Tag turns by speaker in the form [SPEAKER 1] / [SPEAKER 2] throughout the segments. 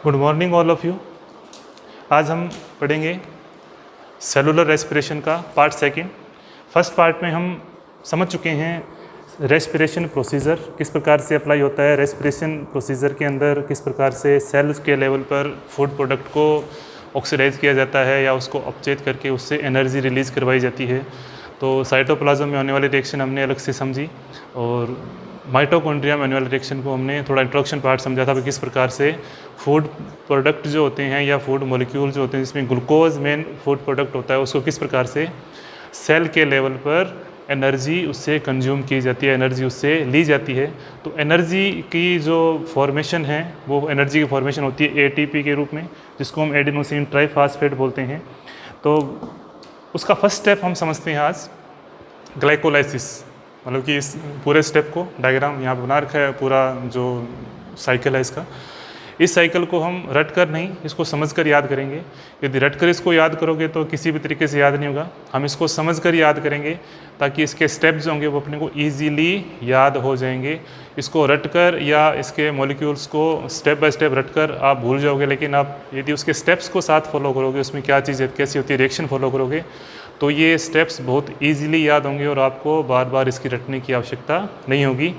[SPEAKER 1] Good morning all of you. आज हम पढ़ेंगे सेलुलर रेस्पिरेशन का पार्ट सेकंड। फर्स्ट पार्ट में हम समझ चुके हैं रेस्पिरेशन प्रोसीजर किस प्रकार से अप्लाई होता है। रेस्पिरेशन प्रोसीजर के अंदर किस प्रकार से सेल्स के लेवल पर फूड प्रोडक्ट को ऑक्सीडाइज किया जाता है या उसको अपचेत करके उससे एनर्जी रिलीज़ करवाई जाती है। तो साइटोप्लाज्म में होने वाली रिएक्शन हमने अलग से समझी और माइटोकॉन्ड्रिया में होने वाले रिएक्शन को हमने थोड़ा इंट्रोडक्शन पार्ट समझा था कि किस प्रकार से फूड प्रोडक्ट जो होते हैं या फूड मॉलिक्यूल जो होते हैं जिसमें ग्लूकोज मेन फूड प्रोडक्ट होता है उसको किस प्रकार से सेल के लेवल पर एनर्जी उससे कंज्यूम की जाती है, एनर्जी उससे ली जाती है। तो एनर्जी की जो फॉर्मेशन है वो एनर्जी की फॉर्मेशन होती है एटीपी के रूप में, जिसको हम एडेनोसिन ट्राइफॉस्फेट बोलते हैं। तो उसका फर्स्ट स्टेप हम समझते हैं आज ग्लाइकोलाइसिस। मतलब कि इस पूरे स्टेप को डायग्राम यहाँ पर बना रखा है, पूरा जो साइकिल है इसका। इस साइकिल को हम रट कर नहीं, इसको समझ कर याद करेंगे। यदि रट कर इसको याद करोगे तो किसी भी तरीके से याद नहीं होगा। हम इसको समझ कर याद करेंगे ताकि इसके स्टेप्स जो होंगे वो अपने को ईजीली याद हो जाएंगे। इसको रट कर या इसके मॉलिक्यूल्स को स्टेप बाय स्टेप रट कर आप भूल जाओगे, लेकिन आप यदि उसके स्टेप्स को साथ फॉलो करोगे, उसमें क्या चीज़ कैसी होती है, रिएक्शन फॉलो करोगे, तो ये स्टेप्स बहुत ईजिली याद होंगे और आपको बार बार इसकी रटने की आवश्यकता नहीं होगी।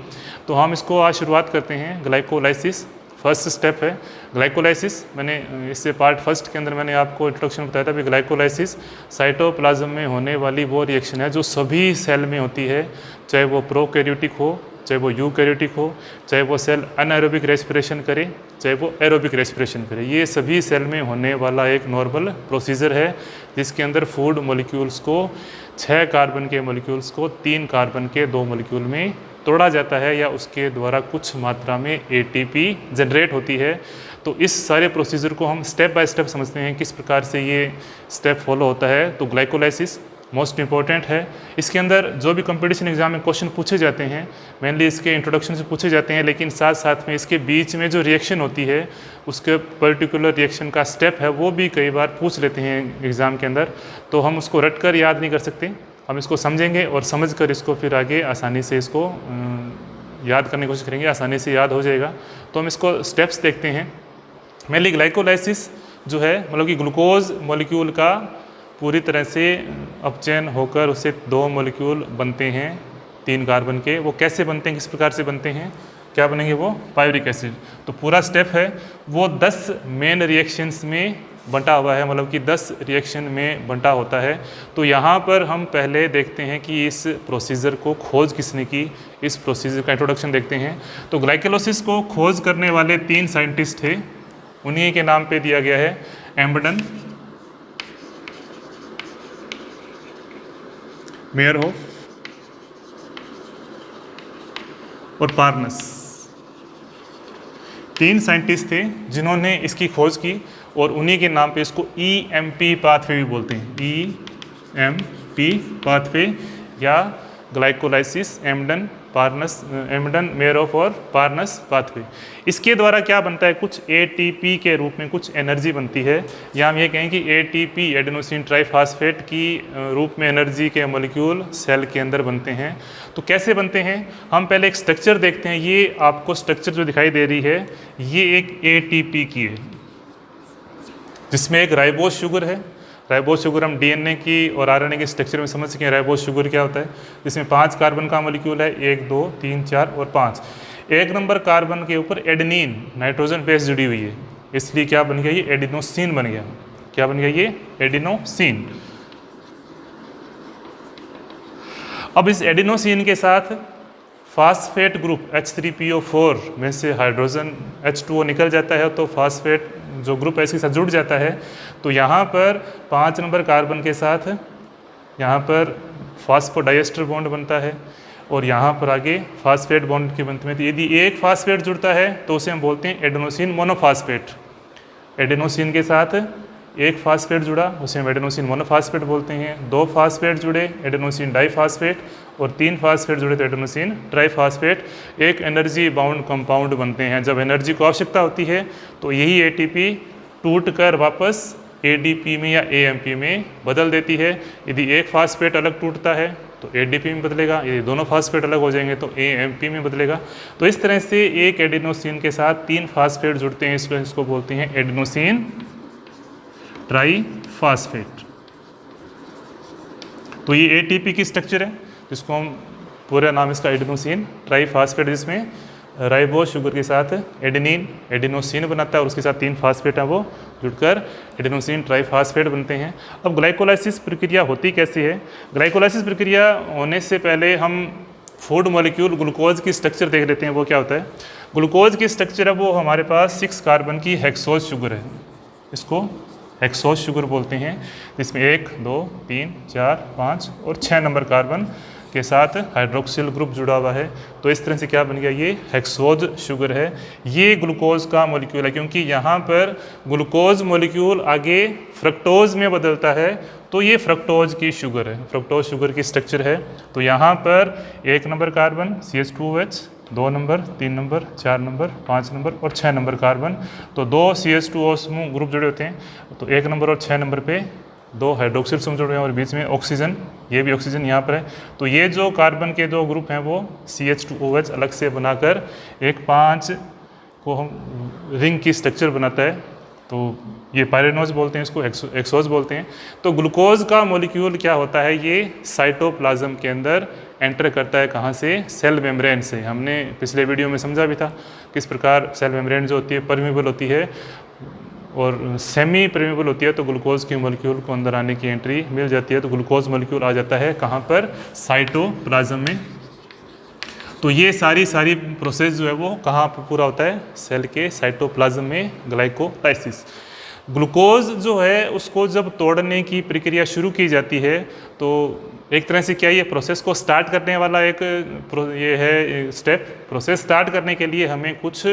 [SPEAKER 1] तो हम इसको आज शुरुआत करते हैं। ग्लाइकोलाइसिस फर्स्ट स्टेप है ग्लाइकोलाइसिस। मैंने इससे पार्ट फर्स्ट के अंदर मैंने आपको इंट्रोडक्शन बताया था कि ग्लाइकोलाइसिस साइटोप्लाज्म में होने वाली वो रिएक्शन है जो सभी सेल में होती है, चाहे वो प्रोकैरियोटिक हो, चाहे वो यूकैरियोटिक हो, चाहे वो सेल अनएरोबिक रेस्पिरेशन करे, चाहे वो एरोबिक रेस्पिरेशन करे। ये सभी सेल में होने वाला एक नॉर्मल प्रोसीजर है जिसके अंदर फूड मॉलिक्यूल्स को 6 कार्बन के मॉलिक्यूल्स को 3 कार्बन के 2 मॉलिक्यूल में तोड़ा जाता है या उसके द्वारा कुछ मात्रा में एटीपी जनरेट होती है। तो इस सारे प्रोसीजर को हम स्टेप बाय स्टेप समझते हैं किस प्रकार से ये स्टेप फॉलो होता है। तो ग्लाइकोलाइसिस मोस्ट इंपॉर्टेंट है। इसके अंदर जो भी कंपटीशन एग्जाम में क्वेश्चन पूछे जाते हैं मेनली इसके इंट्रोडक्शन से पूछे जाते हैं, लेकिन साथ साथ में इसके बीच में जो रिएक्शन होती है उसके पर्टिकुलर रिएक्शन का स्टेप है वो भी कई बार पूछ लेते हैं एग्ज़ाम के अंदर। तो हम उसको रट कर याद नहीं कर सकते, हम इसको समझेंगे और समझ कर इसको फिर आगे आसानी से इसको याद करने की कोशिश करेंगे, आसानी से याद हो जाएगा। तो हम इसको स्टेप्स देखते हैं। मेनली ग्लाइकोलाइसिस जो है मतलब कि ग्लूकोज मॉलिक्यूल का पूरी तरह से अपचयन होकर उससे 2 मॉलिक्यूल बनते हैं 3 कार्बन के। वो कैसे बनते हैं, किस प्रकार से बनते हैं, क्या बनेंगे, वो पायरिक एसिड। तो पूरा स्टेप है वो 10 मेन रिएक्शंस में बंटा हुआ है, मतलब कि 10 रिएक्शन में बंटा होता है। तो यहाँ पर हम पहले देखते हैं कि इस प्रोसीजर को खोज किसने की, इस प्रोसीजर का इंट्रोडक्शन देखते हैं। तो ग्लाइकोलाइसिस को खोज करने वाले 3 साइंटिस्ट थे, उन्हीं के नाम पे दिया गया है एम्बडन, मेयरहोफ और पार्नस। 3 साइंटिस्ट थे जिन्होंने इसकी खोज की और उन्हीं के नाम पे इसको EMP पाथवे भी बोलते हैं। EMP पाथवे या ग्लाइकोलाइसिस एम्बडन पार्नस, एम्बडन मेयरहोफ और पार्नस पाथवे। इसके द्वारा क्या बनता है, कुछ ATP के रूप में कुछ एनर्जी बनती है, या हम ये कहें कि ATP एडेनोसिन ट्राइफॉस्फेट की रूप में एनर्जी के मॉलिक्यूल सेल के अंदर बनते हैं। तो कैसे बनते हैं, हम पहले एक स्ट्रक्चर देखते हैं। ये आपको स्ट्रक्चर जो दिखाई दे रही है ये एक ATP की है जिसमें एक राइबोज शुगर है। राइबोज शुगर हम DNA की और RNA के स्ट्रक्चर में समझ सकें राइबोज शुगर क्या होता है, जिसमें 5 कार्बन का मॉलिक्यूल है, 1 2 3 4 और 5। 1 नंबर कार्बन के ऊपर एडेनिन नाइट्रोजन बेस जुड़ी हुई है, इसलिए क्या बन गया, ये एडिनोसिन बन गया। क्या बन गया, ये एडिनोसिन। अब इस एडिनोसिन के साथ फास्फेट ग्रुप H3PO4 में से हाइड्रोजन H2O निकल जाता है, तो फास्फेट जो ग्रुप है इसके साथ जुड़ जाता है। तो यहाँ पर 5 नंबर कार्बन के साथ यहाँ पर फास्फोडाइएस्टर बॉन्ड बनता है और यहाँ पर आगे फास्फेट बॉन्ड की बनती है। तो यदि एक फास्फेट जुड़ता है तो उसे हम बोलते हैं एडेनोसिन मोनोफास्फेट। एडेनोसिन के साथ एक फास्फेट जुड़ा उसे हम एडेनोसिन मोनोफास्फेट बोलते हैं। 2 फास्फेट जुड़े एडेनोसिन डाइफास्फेट और 3 फास्फेट जुड़े तो एडेनोसिन ट्राइफास्फेट। एक एनर्जी बाउंड कंपाउंड बनते हैं। जब एनर्जी को आवश्यकता होती है तो यही ATP टूट कर वापस ADP में या AMP में बदल देती है। यदि एक फास्फेट अलग टूटता है तो ADP में बदलेगा, ये दोनों फास्फेट अलग हो जाएंगे तो AMP में बदलेगा। तो इस तरह से एक एडिनोसिन के साथ 3 फास्फेट जुड़ते हैं, इसको बोलते हैं एडिनोसिन ट्राईफास्फेट। तो ये ATP की स्ट्रक्चर है, जिसको हम पूरा नाम इसका एडिनोसिन ट्राईफास्फेट, जिसमें राइबोस शुगर के साथ एडिनोसिन बनाता है और उसके साथ 3 फास्फेट हैं वो जुड़कर एडिनोसिन ट्राईफास्फेट बनते हैं। अब ग्लाइकोलाइसिस प्रक्रिया होती कैसे है? ग्लाइकोलाइसिस प्रक्रिया होने से पहले हम फूड मॉलिक्यूल ग्लूकोज की स्ट्रक्चर देख लेते हैं। वो क्या होता है? ग्लूकोज की स्ट्रक्चर है वो हमारे पास 6 कार्बन की हेक्सोज शुगर है, इसको हेक्सोज शुगर बोलते हैं, जिसमें 1, 2, 3, 4, 5 और 6 नंबर कार्बन के साथ हाइड्रोक्सिल ग्रुप जुड़ा हुआ है। तो इस तरह से क्या बन गया? ये हेक्सोज शुगर है। ये ग्लूकोज का मॉलिक्यूल है, क्योंकि यहाँ पर ग्लूकोज मॉलिक्यूल आगे फ्रक्टोज में बदलता है, तो ये फ्रक्टोज की शुगर है, फ्रक्टोज शुगर की स्ट्रक्चर है। तो यहाँ पर 1 number carbon CH2OH, 2 number, 3 number, 4 number, 5 number और 6 नंबर कार्बन, तो 2 CH2O समूह ग्रुप जुड़े होते हैं। तो 1 नंबर और 6 नंबर पे 2 हाइड्रोक्सिल समूह जुड़े हैं और बीच में ऑक्सीजन, ये भी ऑक्सीजन यहाँ पर है। तो ये जो कार्बन के 2 ग्रुप हैं वो CH2OH अलग से बनाकर एक 5 को हम रिंग की स्ट्रक्चर बनाता है। तो ये पायरेनोज बोलते हैं, इसको एक्सोज बोलते हैं। तो ग्लूकोज का मॉलिक्यूल क्या होता है? ये साइटोप्लाज्म के अंदर एंटर करता है। कहाँ से? सेल मेम्ब्रेन से। हमने पिछले वीडियो में समझा भी था किस प्रकार सेल मेम्ब्रेन जो होती है परमेबल होती है और सेमी परमेबल होती है। तो ग्लूकोज के मॉलिक्यूल को अंदर आने की एंट्री मिल जाती है। तो ग्लूकोज मॉलिक्यूल आ जाता है कहाँ पर? साइटोप्लाज्म में। तो ये सारी प्रोसेस जो है वो कहाँ पर पूरा होता है? सेल के साइटोप्लाज्म में, ग्लाइकोलाइसिस। ग्लूकोज जो है उसको जब तोड़ने की प्रक्रिया शुरू की जाती है तो एक तरह से क्या ये प्रोसेस को स्टार्ट करने वाला एक ये है स्टेप। प्रोसेस स्टार्ट करने के लिए हमें कुछ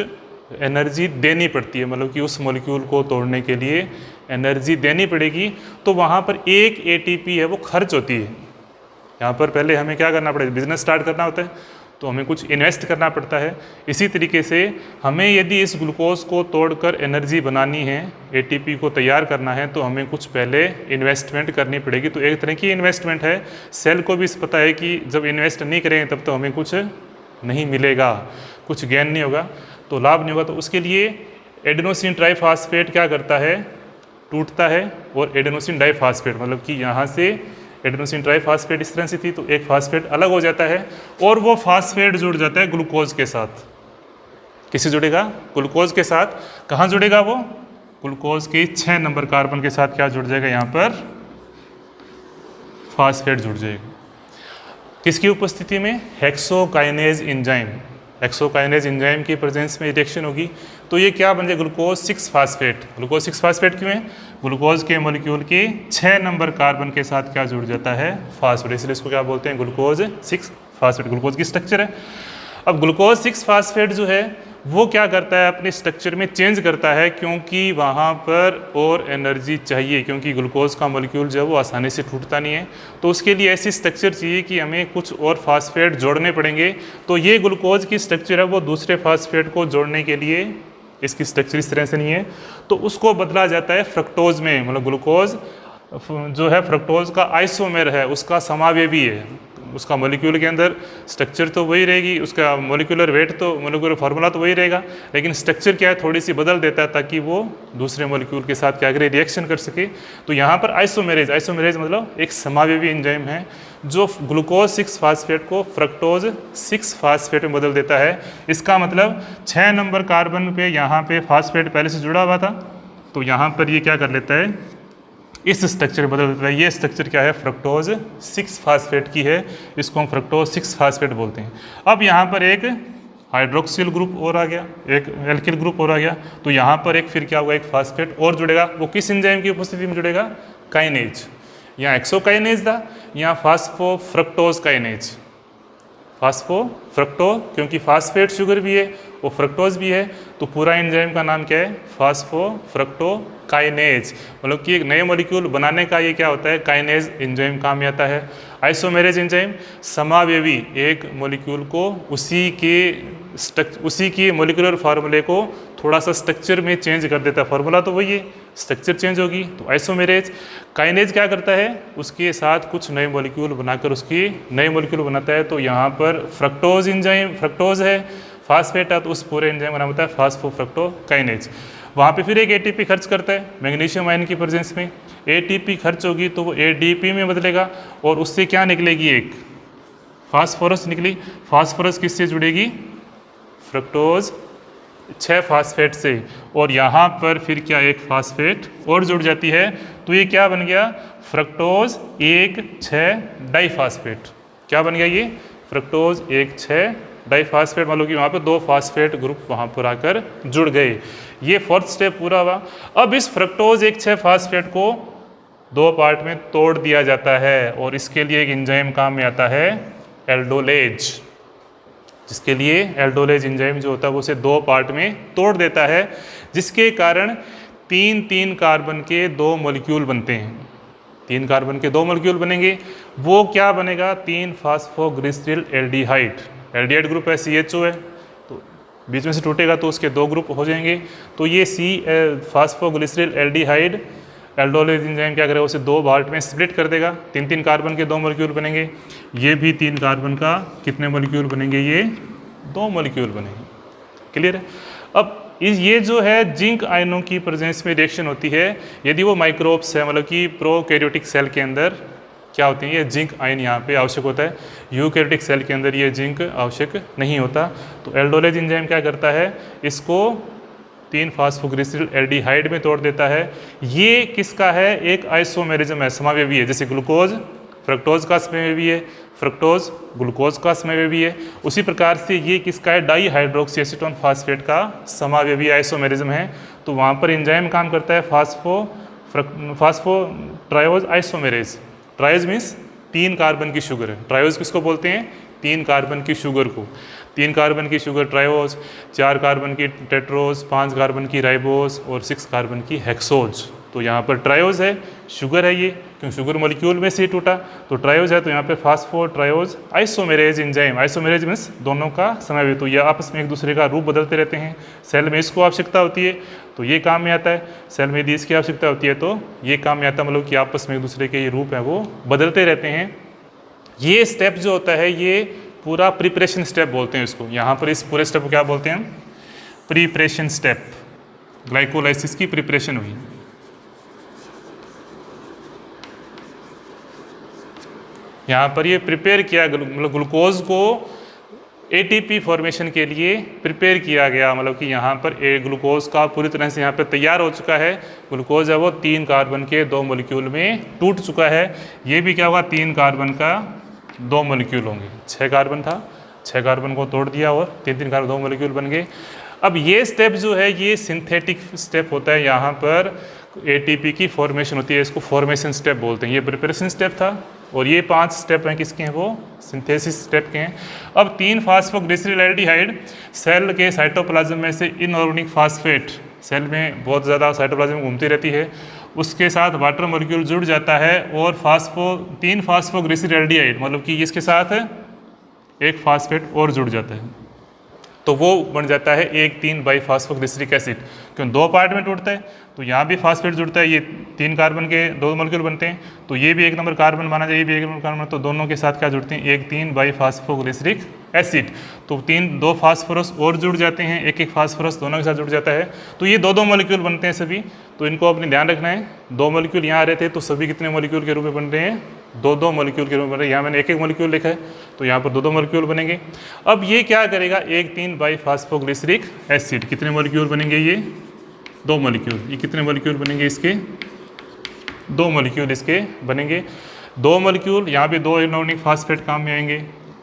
[SPEAKER 1] एनर्जी देनी पड़ती है, मतलब कि उस मॉलिक्यूल को तोड़ने के लिए एनर्जी देनी पड़ेगी। तो वहाँ पर एक ATP है वो खर्च होती है। यहाँ पर पहले हमें क्या करना पड़ेगा? बिजनेस स्टार्ट करना होता है तो हमें कुछ इन्वेस्ट करना पड़ता है। इसी तरीके से हमें यदि इस ग्लूकोज को तोड़कर एनर्जी बनानी है, ATP को तैयार करना है, तो हमें कुछ पहले इन्वेस्टमेंट करनी पड़ेगी। तो एक तरह की इन्वेस्टमेंट है। सेल को भी पता है कि जब इन्वेस्ट नहीं करेंगे तब तो हमें कुछ नहीं मिलेगा, कुछ गेन नहीं होगा, तो लाभ नहीं होगा। तो उसके लिए एडिनोसिन ट्राईफास्फेट क्या करता है? टूटता है और एडिनोसिन डाईफास्फेट, मतलब कि यहाँ से एडिनोसिन ट्राईफास्फेट इस तरह से थी तो एक फास्फेट अलग हो जाता है और वो फास्फेट जुड़ जाता है ग्लूकोज के साथ। किससे जुड़ेगा? ग्लूकोज के साथ। कहाँ जुड़ेगा वो? ग्लूकोज के 6 नंबर कार्बन के साथ क्या जुड़ जाएगा? यहाँ पर फास्फेट जुड़ जाएगा। किसकी उपस्थिति में? Hexokinase enzyme. हेक्सोकाइनेज एंजाइम की प्रेजेंस में रिएक्शन होगी तो ये क्या बन जाए? Glucose 6 phosphate. ग्लूकोज 6 फास्फेट क्यों है? ग्लूकोज के मॉलिक्यूल के 6 नंबर कार्बन के साथ क्या जुड़ जाता है? फास्फेट। इसलिए इसको क्या बोलते हैं? Glucose 6 phosphate. ग्लूकोज की स्ट्रक्चर है। अब ग्लूकोज 6 फास्फेट जो है वो क्या करता है? अपने स्ट्रक्चर में चेंज करता है, क्योंकि वहाँ पर और एनर्जी चाहिए, क्योंकि ग्लूकोज का मॉलिक्यूल जो है वो आसानी से टूटता नहीं है। तो उसके लिए ऐसी स्ट्रक्चर चाहिए कि हमें कुछ और फास्फेट जोड़ने पड़ेंगे। तो ये ग्लूकोज की स्ट्रक्चर है वो दूसरे फास्फेट को जोड़ने के लिए, इसकी स्ट्रक्चर इस तरह से नहीं है, तो उसको बदला जाता है फ्रक्टोज में। मतलब ग्लूकोज जो है फ्रक्टोज का आइसोमेर है, उसका समावेवी है। उसका मॉलिक्यूल के अंदर स्ट्रक्चर तो वही रहेगी, उसका मॉलिक्यूलर वेट तो मॉलिक्यूलर फार्मूला तो वही रहेगा, लेकिन स्ट्रक्चर क्या है थोड़ी सी बदल देता है ताकि वो दूसरे मॉलिक्यूल के साथ क्या करे? रिएक्शन कर सके। तो यहाँ पर आइसोमेरेज मतलब एक समावेवी एंजाइम है जो ग्लूकोज 6 फास्फेट को फ्रक्टोज 6 फास्फेट में बदल देता है। इसका मतलब 6 नंबर कार्बन पे यहाँ पे फास्फेट पहले से जुड़ा हुआ था, तो यहाँ पर ये क्या कर लेता है? इस स्ट्रक्चर बदल देता है। ये स्ट्रक्चर क्या है? फ्रक्टोज 6 फास्फेट की है, इसको हम फ्रक्टोज 6 फास्फेट बोलते हैं। अब यहाँ पर एक हाइड्रोक्सिल ग्रुप और आ गया, एक एल्किल ग्रुप और आ गया, तो यहाँ पर एक फिर क्या होगा? एक फास्फेट और जुड़ेगा। वो किस एंजाइम की उपस्थिति में जुड़ेगा? काइनेज। यहाँ एक्सोकाइनेज था, यहाँ फास्फोफ्रक्टोज काइनेज। फास्फोफ्रक्टो, क्योंकि फास्फेट शुगर भी है वो फ्रक्टोज भी है, तो पूरा एंजाइम का नाम क्या है? फास्फोफ्रक्टो काइनेज। मतलब कि एक नए मॉलिक्यूल बनाने का ये क्या होता है? काइनेज एंजाइम काम में आता है। आइसोमेरेज एंजाइम समावेवी, एक मॉलिक्यूल को उसी के मॉलिक्यूलर फार्मूले को थोड़ा सा स्ट्रक्चर में चेंज कर देता है, फॉर्मूला तो वही है, स्ट्रक्चर चेंज होगी। तो आइसोमेरेज, काइनेज क्या करता है, उसके साथ कुछ नए मॉलिक्यूल बनाकर उसकी नए मॉलिक्यूल बनाता है। तो यहाँ पर फ्रक्टोज एंजाइम, फ्रक्टोज है, फास्फेट है, तो उस पूरे एंजाइम का नाम होता है फास्फोफ्रक्टोकाइनेज। वहाँ पे फिर एक एटीपी खर्च करता है मैग्नीशियम आयन की प्रेजेंस में। एटीपी खर्च होगी तो वो एडीपी में बदलेगा और उससे क्या निकलेगी, एक फास्फोरस निकली। फास्फोरस किससे जुड़ेगी, फ्रक्टोज 6 फास्फेट से, और यहाँ पर फिर क्या एक फास्फेट और जुड़ जाती है। तो ये क्या बन गया, फ्रक्टोज 1,6 डाइफास्फेट। क्या बन गया ये, फ्रक्टोज 1,6 डाइफास्फेट। मान लो कि वहाँ पर 2 फास्फेट ग्रुप वहाँ पर आकर जुड़ गए। ये फोर्थ स्टेप पूरा हुआ। अब इस फ्रक्टोज 1,6 फास्फेट को 2 पार्ट में तोड़ दिया जाता है और इसके लिए एक एंजाइम काम में आता है, एल्डोलेज, जिसके लिए एल्डोलेज एंजाइम जो होता है वो उसे 2 पार्ट में तोड़ देता है, जिसके कारण 3 कार्बन के 2 मॉलिक्यूल बनते हैं। 3 कार्बन के 2 मॉलिक्यूल बनेंगे। वो क्या बनेगा, 3 फास्फोग्लिसरल एल्डिहाइड। एल्डिहाइड ग्रुप है, CHO है, तो बीच में से टूटेगा तो उसके 2 ग्रुप हो जाएंगे। तो ये फास्फोग्लिसरल एल्डिहाइड एल्डोलेज एंजाइम क्या करेगा, उसे 2 पार्ट में स्प्लिट कर देगा। 3 कार्बन के 2 मॉलिक्यूल बनेंगे। ये भी 3 कार्बन का कितने मॉलिक्यूल बनेंगे, ये 2 मॉलिक्यूल बनेंगे। क्लियर है। अब ये जो है जिंक आयनों की प्रेजेंस में रिएक्शन होती है, यदि वो माइक्रोब्स है, मतलब कि प्रोकैरियोटिक सेल के अंदर क्या होती है, ये जिंक आयन यहाँ पे आवश्यक होता है। यूकैरियोटिक सेल के अंदर ये जिंक आवश्यक नहीं होता। तो एल्डोलेज एंजाइम क्या करता है, इसको 3 फास्फोग्लिसरल एल्डिहाइड में तोड़ देता है। ये किसका है, एक आइसोमेरिज्म है, समावेवी है। जैसे ग्लूकोज फ्रक्टोज का समावेवी है, फ्रक्टोज ग्लूकोज का समावेवी है, उसी प्रकार से ये किसका है, डाईहाइड्रोक्सी एसीटोन फास्फेट का समावेवी आइसोमेरिज्म है। तो वहाँ पर एंजाइम काम करता है phospho triose isomerase. Triose means 3 carbon की शुगर है। ट्रायोज किसको बोलते हैं, 3 कार्बन की शुगर को। 3 कार्बन की शुगर ट्रायोज, 4 कार्बन की टेट्रोज, 5 कार्बन की राइबोज और 6 कार्बन की हेक्सोज। तो यहाँ पर ट्रायोज है, शुगर है ये, क्योंकि शुगर मॉलिक्यूल में से ही टूटा, तो ट्रायोज है। तो यहाँ पे phospho triose isomerase enzyme, isomerase means दोनों का समावेश। तो ये आपस में एक दूसरे का रूप बदलते रहते हैं। सेल में इसको आवश्यकता होती है तो ये काम में आता है, सेल में यदि इसकी आवश्यकता होती है तो ये काम में आता है। मतलब कि आपस में एक दूसरे के ये रूप हैं वो बदलते रहते हैं। ये स्टेप जो होता है ये पूरा प्रिपरेशन स्टेप बोलते हैं इसको। यहाँ पर इस पूरे स्टेप को क्या बोलते हैं, प्रिपरेशन स्टेप। ग्लाइकोलाइसिस की प्रिपरेशन हुई। यहाँ पर ये प्रिपेयर किया, मतलब ग्लूकोज को एटीपी फॉर्मेशन के लिए प्रिपेयर किया गया। मतलब कि यहाँ पर ग्लूकोज का पूरी तरह से यहाँ पर तैयार हो चुका है। ग्लूकोज है वो 3 कार्बन के 2 मॉलिक्यूल में टूट चुका है। ये भी क्या होगा, 3 कार्बन का 2 मॉलिक्यूल होंगे। 6 कार्बन था, 6 कार्बन को तोड़ दिया और 3 कार्बन 2 मॉलिक्यूल बन गए। अब ये स्टेप जो है ये सिंथेटिक स्टेप होता है। यहाँ पर एटीपी की फॉर्मेशन होती है, इसको फॉर्मेशन स्टेप बोलते हैं। ये प्रिपरेशन स्टेप था और ये 5 स्टेप हैं किसके हैं, वो सिंथेसिस स्टेप के हैं। अब 3 फास्फोग्लिसरल एल्डिहाइड सेल के साइटोप्लाज्म में से इनऑर्गेनिक फास्फेट, सेल में बहुत ज़्यादा साइटोप्लाज्म घूमती रहती है, उसके साथ वाटर मॉलिक्यूल जुड़ जाता है और 3 फास्फोग्लिसरल एल्डिहाइड, मतलब कि इसके साथ एक फास्फेट और जुड़ जाता है, तो वो बन जाता है 1,3 बाईफास्फोग्लिसरिक एसिड। क्यों, 2 पार्ट में टूटता है तो यहाँ भी फास्फेट जुड़ता है, ये 3 कार्बन के 2 मॉलिक्यूल बनते हैं, तो ये भी 1 नंबर कार्बन माना जाए, ये भी 1 नंबर कार्बन, तो दोनों के साथ क्या जुड़ते हैं, 1,3 बाईफास्फोग्लिसरिक एसिड। तो 2 फास्फोरस और जुड़ जाते हैं, एक फास्फोरस दोनों के साथ जुड़ जाता है, तो ये 2 मॉलिक्यूल बनते हैं सभी। तो इनको अपने ध्यान रखना है, 2 मॉलिक्यूल यहाँ आ रहे थे तो सभी कितने मॉलिक्यूल के रूप में बन रहे हैं, 2 मॉलिक्यूल के रूप में बन रहे हैं। यहाँ मैंने 1 मॉलिक्यूल लिखा है तो यहाँ पर 2 मॉलिक्यूल बनेंगे। अब ये क्या करेगा, 1,3 बाईफास्फोग्लिसरिक एसिड, कितने मॉलिक्यूल बनेंगे, ये 2 मॉलिक्यूल। ये कितने मॉलिक्यूल बनेंगे इसके, 2 मॉलिक्यूल इसके बनेंगे। 2 मॉलिक्यूल यहाँ पे 2 इनऑर्गेनिक फास्फेट काम में आएंगे,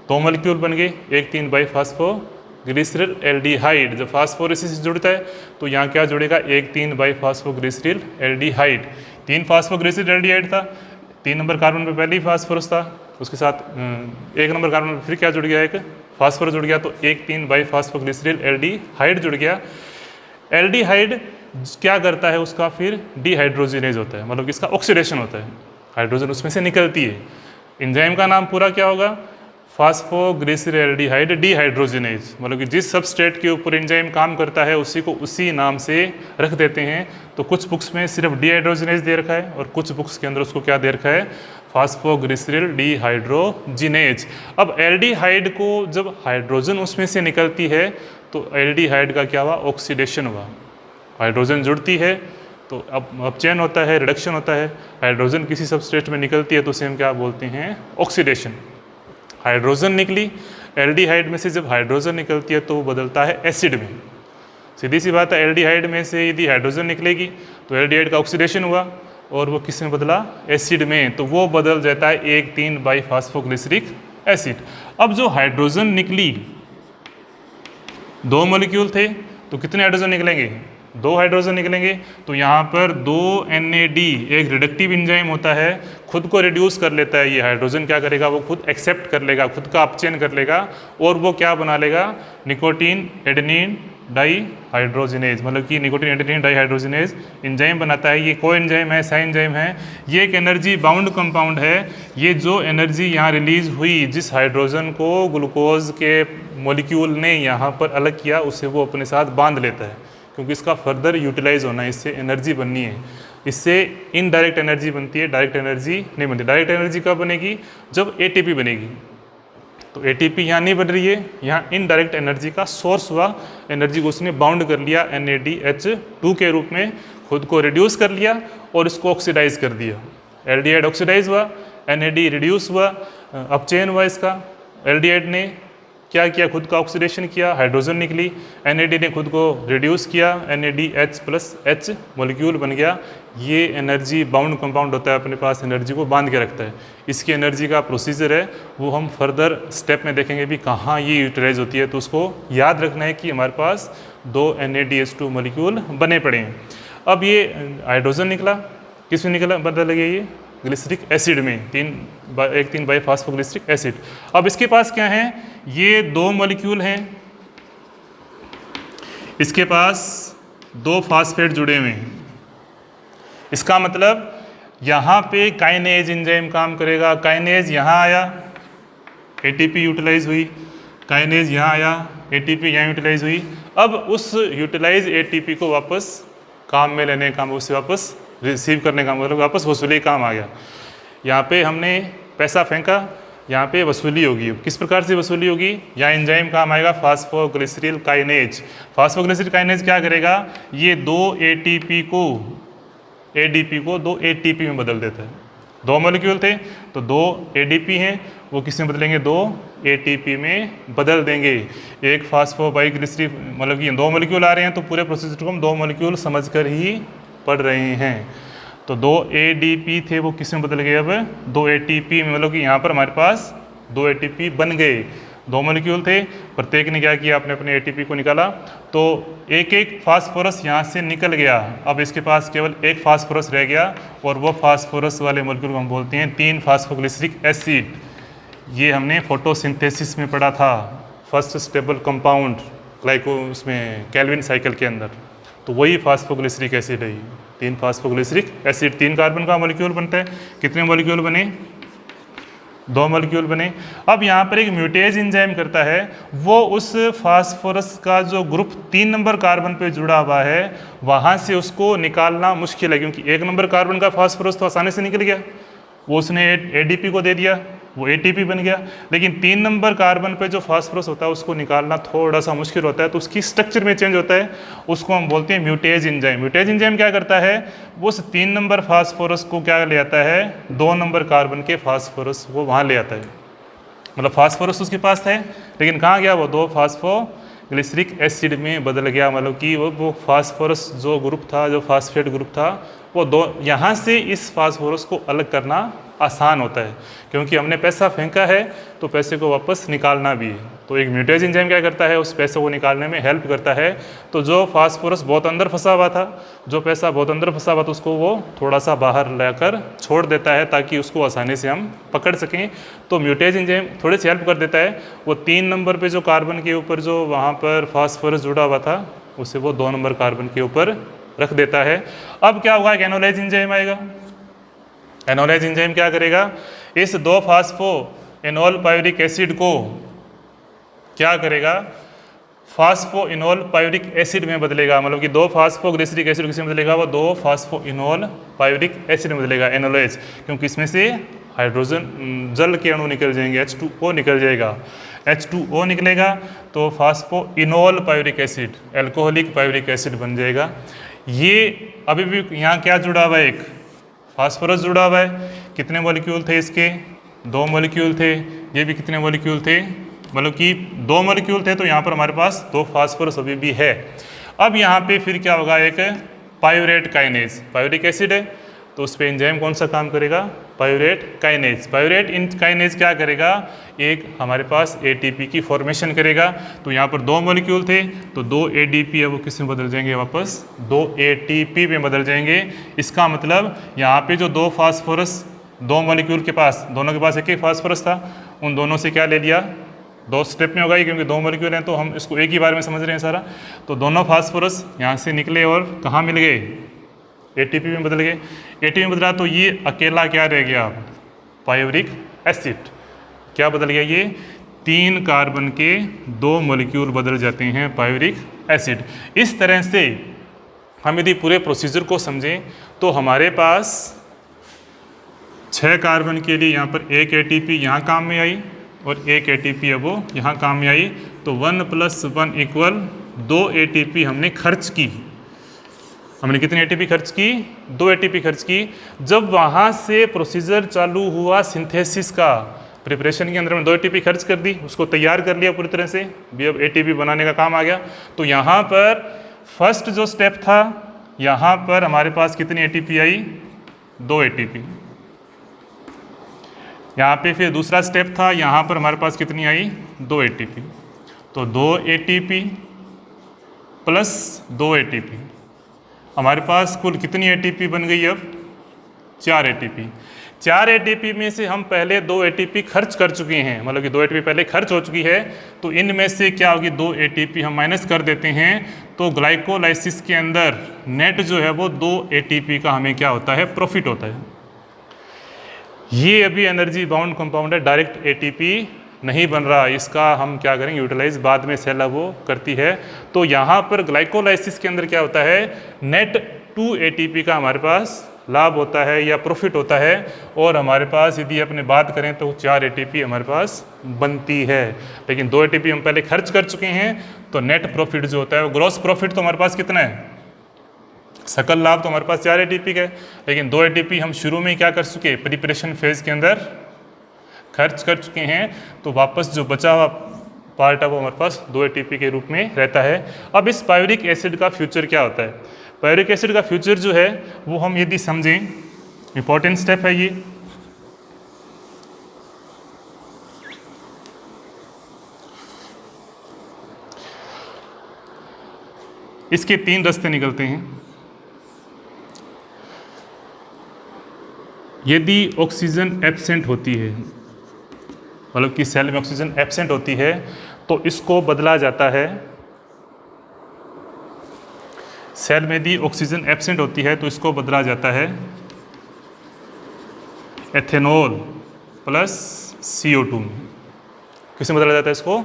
[SPEAKER 1] 2 मॉलिक्यूल बन गए 1,3 बाईफास्फोग्लिसरल एल्डिहाइड। जब फास्फोरेसिस से जुड़ता है तो यहाँ क्या जुड़ेगा, 1,3 बाईफास्फोग्लिसरल एल्डिहाइड। 3 फास्फोग्लिसरल एल्डिहाइड था, 3 नंबर कार्बन पे पहले ही फास्फोरस था, उसके साथ 1 नंबर कार्बन फिर क्या जुड़ गया, एक फास्फोरस जुड़ गया, तो 1,3 बाईफास्फोग्लिसरल एल्डिहाइड जुड़ गया। एल्डिहाइड क्या करता है, उसका फिर डिहाइड्रोजिनेज होता है, मतलब इसका ऑक्सीडेशन होता है, हाइड्रोजन उसमें से निकलती है। एंजाइम का नाम पूरा क्या होगा, फास्फोग्लिसरैल्डिहाइड डिहाइड्रोजिनेज, मतलब कि जिस सबस्ट्रेट के ऊपर एंजाइम काम करता है उसी को उसी नाम से रख देते हैं। तो कुछ बुक्स में सिर्फ डिहाइड्रोजिनेज दे रखा है और कुछ बुक्स के अंदर उसको क्या दे रखा है, फास्फोग्लिसरल डिहाइड्रोजिनेज। अब एल्डिहाइड को जब हाइड्रोजन उसमें से निकलती है तो एल्डिहाइड का क्या हुआ, ऑक्सीडेशन हुआ। हाइड्रोजन जुड़ती है तो अब चेन होता है, रिडक्शन होता है, हाइड्रोजन किसी सबस्ट्रेट में निकलती है तो उसे हम क्या बोलते हैं, ऑक्सीडेशन। हाइड्रोजन निकली एल्डिहाइड में से, जब हाइड्रोजन निकलती है तो वो बदलता है एसिड में। सीधी सी बात है, एल्डिहाइड में से यदि हाइड्रोजन निकलेगी तो एल्डिहाइड का ऑक्सीडेशन हुआ और वो किस में बदला, एसिड में, तो वो बदल जाता है 1,3 बाईफास्फोग्लिसरिक एसिड। अब जो हाइड्रोजन निकली, 2 मॉलिक्यूल थे तो कितने हाइड्रोजन निकलेंगे, 2 हाइड्रोजन निकलेंगे। तो यहाँ पर 2 NAD एक रिडक्टिव एंजाइम होता है, खुद को रिड्यूस कर लेता है। ये हाइड्रोजन क्या करेगा, वो खुद एक्सेप्ट कर लेगा, खुद का अपचयन कर लेगा और वो क्या बना लेगा, निकोटीन एडेनिन डाईहाइड्रोजिनेज, मतलब कि निकोटीन एडेनिन डाईहाइड्रोजिनेज एंजाइम बनाता है। ये को एंजाइम है, साइन एंजाइम है, ये एक एनर्जी बाउंड कंपाउंड है। ये जो एनर्जी यहाँ रिलीज हुई, जिस हाइड्रोजन को ग्लूकोज के मॉलिक्यूल ने यहाँ पर अलग किया, उसे वो अपने साथ बांध लेता है, क्योंकि इसका फर्दर यूटिलाइज होना है, इससे एनर्जी बननी है। इससे इनडायरेक्ट एनर्जी बनती है, डायरेक्ट एनर्जी नहीं बनती। डायरेक्ट एनर्जी कब बनेगी, जब ATP बनेगी। तो ATP यहाँ नहीं बन रही है, यहाँ इनडायरेक्ट एनर्जी का सोर्स हुआ, एनर्जी को उसने बाउंड कर लिया NADH2 के रूप में, खुद को रिड्यूस कर लिया और इसको ऑक्सीडाइज कर दिया। एल्डिहाइड ऑक्सीडाइज हुआ, NAD रिड्यूस हुआ, अपचयन हुआ इसका। एल्डिहाइड ने क्या किया, खुद का ऑक्सीडेशन किया, हाइड्रोजन निकली, NAD ने खुद को रिड्यूस किया, NADH+H मॉलिक्यूल बन गया। ये एनर्जी बाउंड कंपाउंड होता है, अपने पास एनर्जी को बांध के रखता है। इसकी एनर्जी का प्रोसीजर है, वो हम फर्दर स्टेप में देखेंगे भी कहाँ ये यूटिलाइज होती है। तो उसको याद रखना है कि हमारे पास 2 NADH2 मॉलिक्यूल बने पड़े हैं। अब ये हाइड्रोजन निकला, किस में निकला, बदल गया ये ग्लिसरिक एसिड में, 1,3 बाईफास्फोग्लिसरिक एसिड। अब इसके पास क्या है, ये 2 मॉलिक्यूल हैं, इसके पास 2 फास्फेट जुड़े हुए हैं। इसका मतलब यहाँ पे काइनेज एंजाइम काम करेगा। काइनेज यहाँ आया, ATP यूटिलाइज हुई, काइनेज यहाँ आया, ATP यहाँ यूटिलाइज हुई। अब उस यूटिलाइज ATP को वापस काम में लेने का, उससे वापस रिसीव करने का, मतलब वापस वसूली काम आ गया। यहाँ पे हमने पैसा फेंका, यहाँ पे वसूली होगी। किस प्रकार से वसूली होगी, यहाँ एंजाइम काम आएगा फास्फोग्लिसरिल काइनेज। फास्फोग्लिसरिल काइनेज क्या करेगा, ये 2 ATP को ADP को 2 ATP में बदल देता है। 2 मॉलिक्यूल थे तो 2 ADP हैं, वो किस में बदलेंगे, 2 ATP में बदल देंगे। एक फास्फोबाइग्लिसरिल, मतलब कि 2 मॉलिक्यूल आ रहे हैं तो पूरे प्रोसेस को हम 2 मॉलिक्यूल समझकर ही पढ़ रहे हैं। तो 2 ADP थे, वो किस में बदल गए, अब 2 ATP में, मतलब कि यहाँ पर हमारे पास 2 ATP बन गए। 2 मॉलिक्यूल थे, प्रत्येक ने क्या किया, अपने अपने ATP को निकाला, तो एक एक फास्फोरस यहाँ से निकल गया। अब इसके पास केवल एक फास्फोरस रह गया और वो फास्फोरस वाले मॉलिक्यूल को हम बोलते हैं 3 फास्फोग्लिसरिक एसिड। ये हमने फोटोसिंथेसिस में पढ़ा था, फर्स्ट स्टेबल कंपाउंड ग्लाइको उसमें केल्विन साइकिल के अंदर। तो वही फास्फोग्लिसरिक एसिड है, 3 फास्फोग्लिसरिक एसिड। 3 कार्बन का मॉलिक्यूल बनता है। कितने मॉलिक्यूल बने, 2 मॉलिक्यूल बने। अब यहाँ पर एक म्यूटेज एंजाइम करता है, वो उस फास्फोरस का जो ग्रुप 3 नंबर कार्बन पे जुड़ा हुआ है, वहाँ से उसको निकालना मुश्किल है, क्योंकि 1 नंबर कार्बन का फास्फोरस तो आसानी से निकल गया, वो उसने ADP को दे दिया, वो ATP बन गया। लेकिन 3 नंबर कार्बन पे जो फास्फोरस होता है उसको निकालना थोड़ा सा मुश्किल होता है, तो उसकी स्ट्रक्चर में चेंज होता है, उसको हम बोलते हैं म्यूटेज एंजाइम। म्यूटेज एंजाइम क्या करता है, वो उस 3 नंबर फास्फोरस को क्या ले आता है, 2 नंबर कार्बन के फास्फोरस को वहाँ ले आता है। मतलब फास्फोरस उसके पास था, लेकिन कहाँ गया, वो 2 फास्फोग्लिसरिक एसिड में बदल गया। मतलब कि वो फास्फोरस जो ग्रुप था, जो फास्फेट ग्रुप था, वो 2, यहाँ से इस फास्फोरस को अलग करना आसान होता है, क्योंकि हमने पैसा फेंका है तो पैसे को वापस निकालना भी है। तो एक म्यूटेज एंजाइम क्या करता है, उस पैसे को निकालने में हेल्प करता है। तो जो फास्फोरस बहुत अंदर फंसा हुआ था, जो पैसा बहुत अंदर फंसा हुआ था, उसको वो थोड़ा सा बाहर लाकर छोड़ देता है, ताकि उसको आसानी से हम पकड़ सकें। तो म्यूटेज एंजाइम थोड़ी सी हेल्प कर देता है। वो 3 नंबर पे जो कार्बन के ऊपर जो वहाँ पर फास्फोरस जुड़ा हुआ था, उसे वो 2 नंबर कार्बन के ऊपर रख देता है। अब क्या होगा, एनोलाइज एंजाइम आएगा। एनोलाइज एंजाइम क्या करेगा, इस 2 फास्फो इनोल पायोरिक एसिड को क्या करेगा, फास्फोइनोल पायोरिक एसिड में बदलेगा। मतलब कि 2 फास्फोग्लिसरिक एसिड किसी में बदलेगा, वो 2 फास्फोइनोल पायोरिक एसिड में बदलेगा, एनोलेज, क्योंकि इसमें से हाइड्रोजन जल के अणु निकल जाएंगे, H2O निकल जाएगा। H2O निकलेगा तो फास्फोइनोल पायोरिक एसिड, एल्कोहलिक पायोरिक एसिड बन जाएगा। ये अभी भी यहाँ क्या जुड़ा हुआ है, एक फास्फोरस जुड़ा हुआ है। कितने मॉलिक्यूल थे इसके, 2 मॉलिक्यूल थे। ये भी कितने मॉलिक्यूल थे, मतलब कि 2 मॉलिक्यूल थे, तो यहाँ पर हमारे पास 2 फास्फोरस अभी भी है। अब यहाँ पे फिर क्या होगा, एक पायोरेट काइनेज, पायोरिक एसिड है तो उस पर एंजाइम कौन सा काम करेगा, पायोरेट काइनेज। पायोरेट काइनेज क्या करेगा, एक हमारे पास ATP की फॉर्मेशन करेगा। तो यहाँ पर 2 मॉलिक्यूल थे तो 2 ADP है वो किस में बदल जाएंगे, वापस 2 ATP में बदल जाएंगे। इसका मतलब यहाँ पे जो 2 फास्फोरस, 2 मॉलिक्यूल के पास, दोनों के पास एक फास्फोरस था, उन दोनों से क्या ले लिया, 2 स्टेप में होगा ये, क्योंकि 2 मॉलिक्यूल हैं तो हम इसको एक ही बार में समझ रहे हैं सारा। तो दोनों फास्फोरस यहाँ से निकले और कहाँ मिल गए, ATP में बदल गए। ATP में बदला तो ये अकेला क्या रह गया, पायोरिक एसिड। क्या बदल गया, ये 3 कार्बन के 2 मॉलिक्यूल बदल जाते हैं पायोरिक एसिड। इस तरह से हम यदि पूरे प्रोसीजर को समझें तो हमारे पास 6 कार्बन के लिए यहाँ पर 1 ATP यहाँ काम में आई और 1 ATP है वो यहाँ काम में आई। तो 1 + 1 = 2 ATP हमने खर्च की। हमने कितनी ATP खर्च की, 2 ATP खर्च की। जब वहाँ से प्रोसीजर चालू हुआ सिंथेसिस का, प्रिपरेशन के अंदर में 2 ATP खर्च कर दी, उसको तैयार कर लिया पूरी तरह से, भी अब ATP बनाने का काम आ गया। तो यहाँ पर फर्स्ट जो स्टेप था, यहाँ पर हमारे पास कितनी ATP आई, 2 ATP। यहाँ पे फिर दूसरा स्टेप था, यहाँ पर हमारे पास कितनी आई, 2 ATP। तो 2 ATP + 2 ATP, हमारे पास कुल कितनी ATP बन गई, अब 4 ATP। 4 ATP में से हम पहले 2 ATP खर्च कर चुके हैं, मतलब कि 2 ATP पहले खर्च हो चुकी है। तो इनमें से क्या होगी, 2 ATP हम माइनस कर देते हैं। तो ग्लाइकोलाइसिस के अंदर नेट जो है वो 2 ATP का हमें क्या होता है, प्रॉफिट होता है। ये अभी एनर्जी बाउंड कंपाउंड है, डायरेक्ट ATP नहीं बन रहा, इसका हम क्या करेंगे, यूटिलाइज बाद में सेल वो करती है। तो यहाँ पर ग्लाइकोलाइसिस के अंदर क्या होता है, नेट 2 ATP का हमारे पास लाभ होता है या प्रॉफिट होता है। और हमारे पास यदि अपने बात करें तो 4 ATP हमारे पास बनती है, लेकिन 2 ATP हम पहले खर्च कर चुके हैं। तो नेट प्रॉफिट जो होता है, वो ग्रॉस प्रॉफिट तो हमारे पास कितना है, सकल लाभ तो हमारे पास 4 ATP का है, लेकिन 2 ATP हम शुरू में क्या कर चुके, प्रिपरेशन फेज के अंदर खर्च कर चुके हैं। तो वापस जो बचा हुआ पार्ट है वो हमारे पास 2 ATP के रूप में रहता है। अब इस पायोरिक एसिड का फ्यूचर क्या होता है, पायोरिक एसिड का फ्यूचर जो है वो हम यदि समझें, इंपॉर्टेंट स्टेप है ये। इसके 3 रास्ते निकलते हैं। यदि ऑक्सीजन एब्सेंट होती है, मतलब कि सेल में ऑक्सीजन एब्सेंट होती है, तो इसको बदला जाता है। सेल में यदि ऑक्सीजन एब्सेंट होती है तो इसको बदला जाता है एथेनॉल + CO2। किसमें बदला जाता है इसको,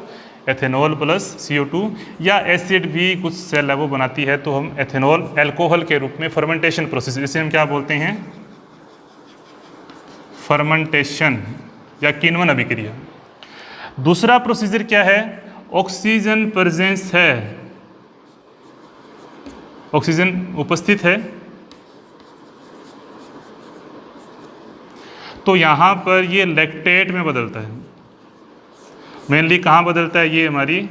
[SPEAKER 1] एथेनॉल + CO2। या एसिड भी कुछ सेल है वो बनाती है, तो हम एथेनॉल एल्कोहल के रूप में, फर्मेंटेशन प्रोसेस, इसे हम क्या बोलते हैं, फर्मेंटेशन या किण्वन अभिक्रिया। दूसरा प्रोसीजर क्या है, ऑक्सीजन प्रेजेंस है, ऑक्सीजन उपस्थित है, तो यहाँ पर ये लैक्टेट में बदलता है। मेनली कहाँ बदलता है, ये हमारी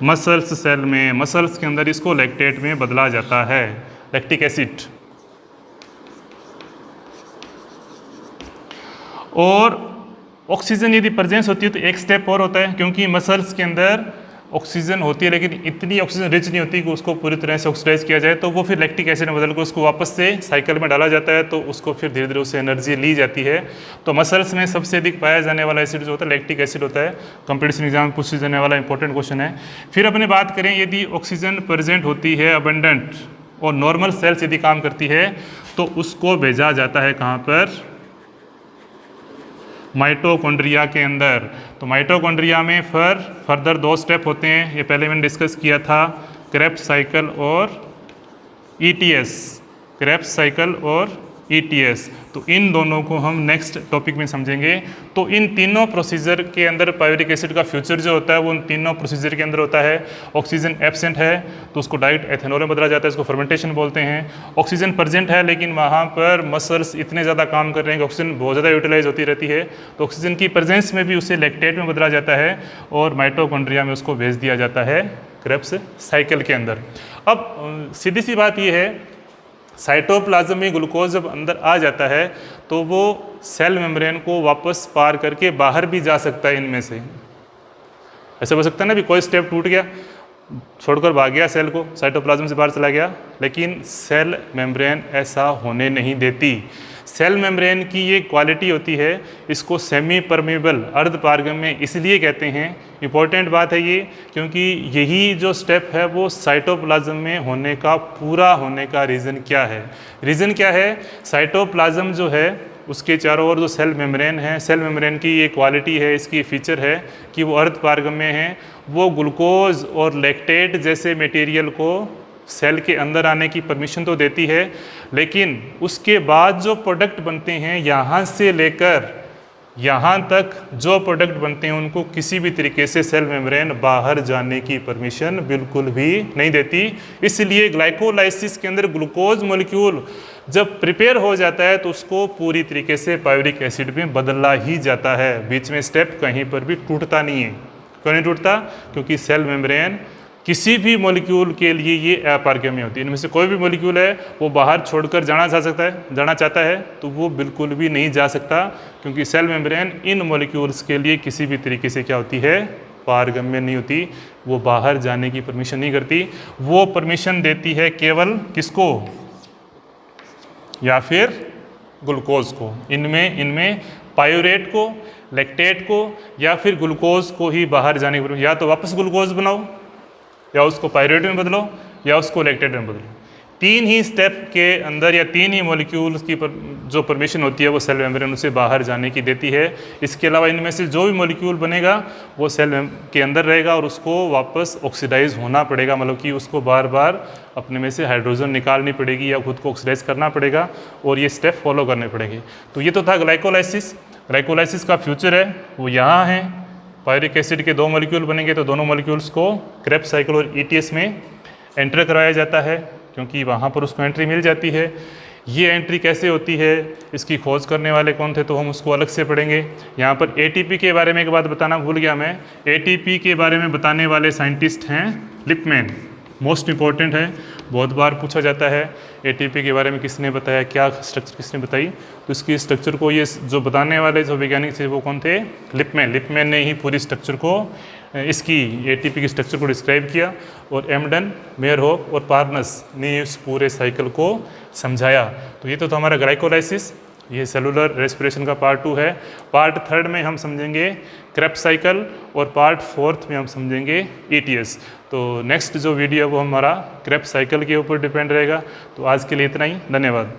[SPEAKER 1] मसल्स सेल में, मसल्स के अंदर इसको लैक्टेट में बदला जाता है, लैक्टिक एसिड। और ऑक्सीजन यदि प्रेजेंस होती है तो एक स्टेप और होता है, क्योंकि मसल्स के अंदर ऑक्सीजन होती है लेकिन इतनी ऑक्सीजन रिच नहीं होती कि उसको पूरी तरह से ऑक्सीडाइज किया जाए, तो वो फिर लैक्टिक एसिड में बदल कर उसको वापस से साइकिल में डाला जाता है, तो उसको फिर धीरे धीरे उससे एनर्जी ली जाती है। तो मसल्स में सबसे अधिक पाया जाने वाला एसिड जो होता है लैक्टिक एसिड होता है। कंपटीशन एग्जाम में पूछे जाने वाला इंपॉर्टेंट क्वेश्चन है। फिर अपने बात करें, यदि ऑक्सीजन प्रेजेंट होती है अबंडेंट और नॉर्मल सेल्स यदि काम करती है, तो उसको भेजा जाता है कहाँ पर, माइटोकॉन्ड्रिया के अंदर। तो माइटोकॉन्ड्रिया में फर्दर 2 स्टेप होते हैं, ये पहले मैंने डिस्कस किया था, क्रेब्स साइकिल और ETS, क्रेब्स साइकिल और ETS। तो इन दोनों को हम नेक्स्ट टॉपिक में समझेंगे। तो इन तीनों प्रोसीजर के अंदर पायरिक एसिड का फ्यूचर जो होता है वो उन तीनों प्रोसीजर के अंदर होता है। ऑक्सीजन एब्सेंट है तो उसको डायरेक्ट एथेनॉल में बदला जाता है, इसको फर्मेंटेशन बोलते हैं। ऑक्सीजन प्रेजेंट है लेकिन वहाँ पर मसल्स इतने ज़्यादा काम कर रहे हैं कि ऑक्सीजन बहुत ज़्यादा यूटिलाइज होती रहती है, तो ऑक्सीजन की प्रेजेंस में भी उसे लैक्टेट में बदला जाता है और माइटोकॉन्ड्रिया में उसको भेज दिया जाता है क्रेब्स साइकिल के अंदर। अब सीधी सी बात यह है, साइटोप्लाज्म में ग्लूकोज जब अंदर आ जाता है तो वो सेल मेम्ब्रेन को वापस पार करके बाहर भी जा सकता है। इनमें से ऐसे हो सकता है ना भी कोई स्टेप टूट गया, छोड़कर भाग गया सेल को, साइटोप्लाज्म से बाहर चला गया, लेकिन सेल मेम्ब्रेन ऐसा होने नहीं देती। सेल मेम्ब्रेन की ये क्वालिटी होती है, इसको सेमी परमेबल अर्धपारगम्य इसलिए कहते हैं। इंपॉर्टेंट बात है ये, क्योंकि यही जो स्टेप है वो साइटोप्लाज्म में होने का पूरा होने का रीज़न क्या है। रीज़न क्या है, साइटोप्लाज्म जो है उसके चारों ओर जो सेल मेम्ब्रेन है, सेल मेम्ब्रेन की ये क्वालिटी है, इसकी फीचर है कि वो अर्धपारगम्य है। वो ग्लूकोज और लैक्टेट जैसे मटेरियल को सेल के अंदर आने की परमिशन तो देती है, लेकिन उसके बाद जो प्रोडक्ट बनते हैं यहाँ से लेकर यहाँ तक जो प्रोडक्ट बनते हैं उनको किसी भी तरीके से सेल मेम्ब्रेन बाहर जाने की परमिशन बिल्कुल भी नहीं देती। इसलिए ग्लाइकोलाइसिस के अंदर ग्लूकोज मॉलिक्यूल जब प्रिपेयर हो जाता है तो उसको पूरी तरीके से पायरिक एसिड में बदला ही जाता है। बीच में स्टेप कहीं पर भी टूटता नहीं है। क्यों नहीं टूटता? क्योंकि सेल मेम्ब्रेन किसी भी मॉलिक्यूल के लिए ये अपारगम्य होती है। इनमें से कोई भी मॉलिक्यूल है वो बाहर छोड़कर जाना चाहता है तो वो बिल्कुल भी नहीं जा सकता, क्योंकि सेल मेम्ब्रेन इन मॉलिक्यूल्स के लिए किसी भी तरीके से क्या होती है, पारगम्य नहीं होती। वो बाहर जाने की परमिशन नहीं करती, वो परमिशन देती है केवल किसको, या फिर ग्लूकोज को। इनमें पायोरेट को, लैक्टेट को या फिर ग्लूकोज को ही बाहर जाने की परमिशन, या तो वापस ग्लूकोज बनाओ या उसको पायरेट में बदलो या उसको लैक्टेट में बदलो। 3 ही स्टेप के अंदर या 3 ही मॉलिक्यूल्स की जो परमिशन होती है वो सेल मेम्ब्रेन उसे बाहर जाने की देती है। इसके अलावा इनमें से जो भी मॉलिक्यूल बनेगा वो सेल के अंदर रहेगा और उसको वापस ऑक्सीडाइज होना पड़ेगा, मतलब कि उसको बार बार अपने में से हाइड्रोजन निकालनी पड़ेगी या खुद को ऑक्सीडाइज करना पड़ेगा और ये स्टेप फॉलो करने पड़ेंगे। तो ये तो था ग्लाइकोलाइसिस। ग्लाइकोलाइसिस का फ्यूचर है वो यहाँ है। पायरिक एसिड के 2 मॉलिक्यूल बनेंगे तो दोनों मॉलिक्यूल्स को क्रेब्स साइकिल और ETS में एंटर करवाया जाता है, क्योंकि वहाँ पर उसको एंट्री मिल जाती है। ये एंट्री कैसे होती है, इसकी खोज करने वाले कौन थे, तो हम उसको अलग से पढ़ेंगे। यहाँ पर ATP के बारे में एक बात बताना भूल गया मैं। ATP के बारे में बताने वाले साइंटिस्ट हैं लिपमैन। मोस्ट इम्पॉर्टेंट है, बहुत बार पूछा जाता है ATP के बारे में किसने बताया, क्या स्ट्रक्चर किसने बताई। तो इसकी स्ट्रक्चर को ये जो बताने वाले जो वैज्ञानिक थे वो कौन थे, लिपमैन। लिपमैन ने ही पूरी स्ट्रक्चर को, इसकी ATP की स्ट्रक्चर को डिस्क्राइब किया और एम्डन, मेयरहोफ और पार्नस ने इस पूरे साइकिल को समझाया। तो ये तो था हमारा ग्लाइकोलाइसिस। ये सेलुलर रेस्पिरेशन का पार्ट 2 है। पार्ट 3 में हम समझेंगे क्रेब्स साइकिल और पार्ट 4 में हम समझेंगे ETS। तो नेक्स्ट जो वीडियो वो हमारा क्रेब्स साइकिल के ऊपर डिपेंड रहेगा। तो आज के लिए इतना ही, धन्यवाद।